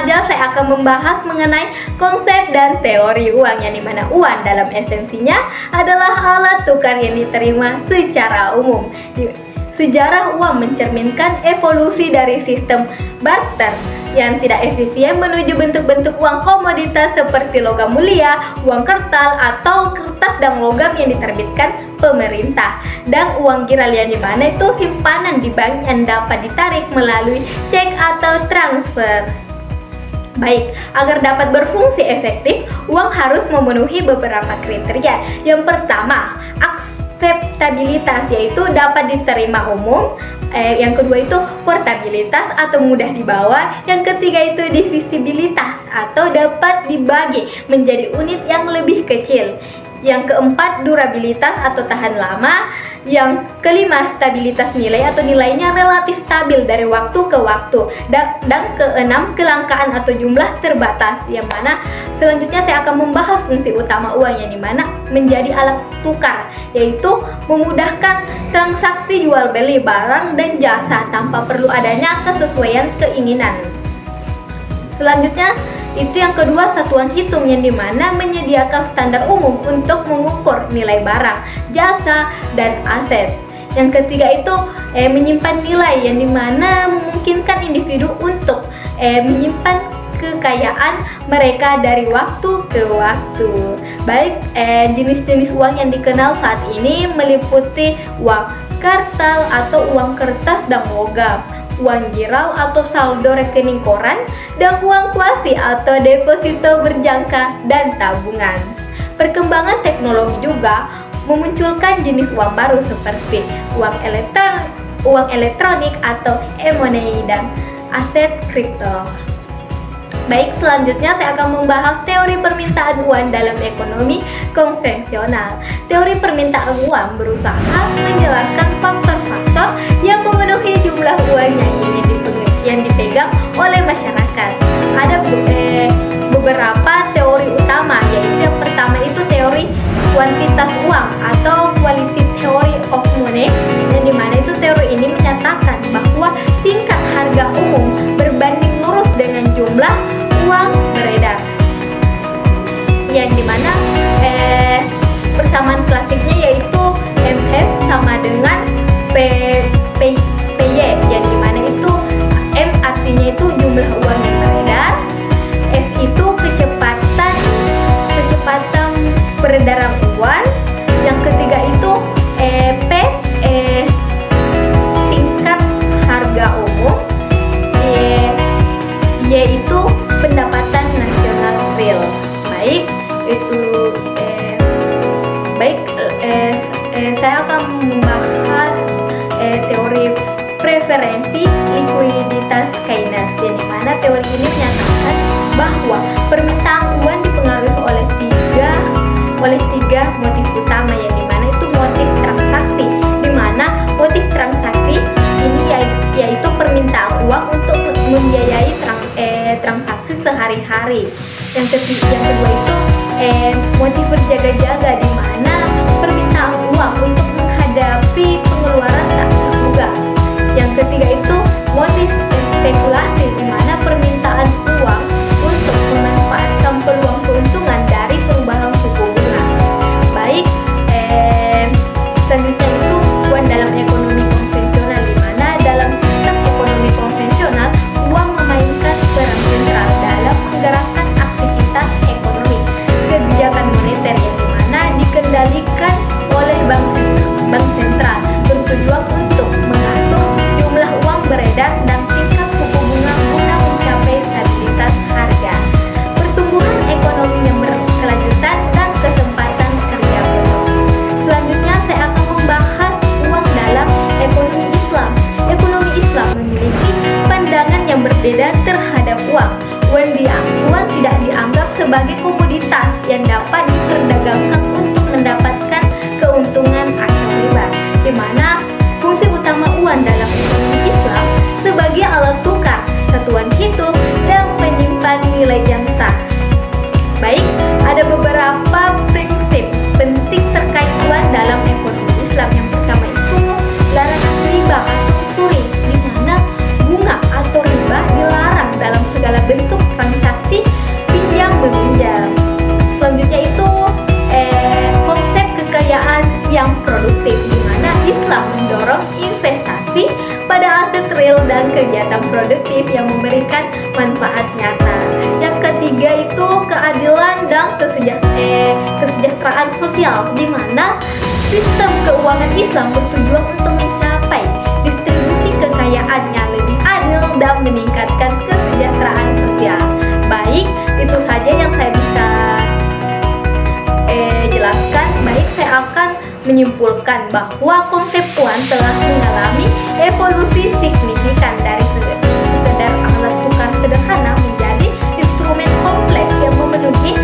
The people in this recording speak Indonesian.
saja saya akan membahas mengenai konsep dan teori uang, yang dimana uang dalam esensinya adalah alat tukar yang diterima secara umum. Sejarah uang mencerminkan evolusi dari sistem barter yang tidak efisien menuju bentuk-bentuk uang komoditas seperti logam mulia, uang kertas atau kertas dan logam yang diterbitkan pemerintah, dan uang giral yang dimana itu simpanan di bank yang dapat ditarik melalui cek atau transfer. Baik, agar dapat berfungsi efektif, uang harus memenuhi beberapa kriteria. Yang pertama, akseptabilitas, yaitu dapat diterima umum. Yang kedua itu portabilitas atau mudah dibawa. Yang ketiga itu divisibilitas atau dapat dibagi menjadi unit yang lebih kecil. Yang keempat durabilitas atau tahan lama. Yang kelima stabilitas nilai atau nilainya relatif stabil dari waktu ke waktu. Dan keenam kelangkaan atau jumlah terbatas, yang mana selanjutnya saya akan membahas fungsi utama uang yang dimana menjadi alat tukar, yaitu memudahkan transaksi jual beli barang dan jasa tanpa perlu adanya kesesuaian keinginan. Selanjutnya itu yang kedua, satuan hitung yang dimana menyediakan standar umum untuk mengukur nilai barang, jasa, dan aset. Yang ketiga itu menyimpan nilai yang dimana memungkinkan individu untuk menyimpan kekayaan mereka dari waktu ke waktu. Baik, jenis-jenis uang yang dikenal saat ini meliputi uang kartal atau uang kertas dan logam, uang giral atau saldo rekening koran, dan uang kuasi atau deposito berjangka dan tabungan. Perkembangan teknologi juga memunculkan jenis uang baru seperti uang elektronik atau e-money dan aset kripto. Baik, selanjutnya saya akan membahas teori permintaan uang dalam ekonomi konvensional. Teori permintaan uang berusaha menjelaskan faktor-faktor yang memenuhi jumlah uang yang dipegang oleh masyarakat. Ada beberapa teori utama, yaitu yang pertama itu teori kuantitas uang atau qualitative theory of money, yang dimana itu teori ini menyatakan bahwa tingkat harga umum berbanding lurus dengan jumlah uang beredar, yang dimana persamaan klasiknya yaitu MS sama dengan PY, yang dimana itu M artinya itu jumlah uang yang beredar, F itu kecepatan peredaran uang, yang ketiga itu P tingkat harga umum, Y itu pendapatan nasional real. Baik, itu saya akan membahas teori preferensi likuiditas Keynes, yang dimana teori ini menyatakan bahwa permintaan uang dipengaruhi oleh tiga motif utama, yang dimana itu motif transaksi, dimana motif transaksi ini yaitu permintaan uang untuk membiayai transaksi sehari-hari. Yang kedua itu motif berjaga-jaga, di mana permintaan uang untuk menghadapi pengeluaran tak terduga. Yang ketiga itu motif spekulasi, di mana permintaan uang untuk memanfaatkan peluang keuntungan dari perubahan suku bunga. Baik, selanjutnya itu uang dalam ekonomi konvensional, di mana dalam sistem ekonomi konvensional uang memainkan peran sentral dalam menggerakkan aktivitas ekonomi. Kebijakan moneter yang dimana dikendalikan oleh bank sentral bertujuan untuk mengatur jumlah uang beredar dan tingkat suku bunga guna mencapai stabilitas harga, pertumbuhan ekonomi yang berkelanjutan, dan kesempatan kerja baru. Selanjutnya saya akan membahas uang dalam ekonomi Islam. Ekonomi Islam memiliki pandangan yang berbeda terhadap uang. Uang tidak dianggap sebagai komoditas yang dapat diperdagangkan untuk mendapatkan keuntungan atau riba, di mana fungsi utama uang dalam ekonomi Islam sebagai alat tukar, satuan hitung, dan menyimpan nilai yang sah. Baik, ada beberapa prinsip penting terkait uang dalam ekonomi Islam. Yang pertama itu larangan riba atau usuri, di mana bunga atau riba dilarang dalam segala bentuk kegiatan produktif yang memberikan manfaat nyata. Yang ketiga itu keadilan dan kesejahteraan sosial, di mana sistem keuangan Islam bertujuan untuk mencapai distribusi kekayaan yang lebih adil dan meningkatkan kesejahteraan sosial. Baik, itu saja yang saya bisa jelaskan. Baik, saya akan menyimpulkan bahwa konsep uang telah mengalami evolusi signifikan dari sekedar alat tukar sederhana menjadi instrumen kompleks yang memenuhi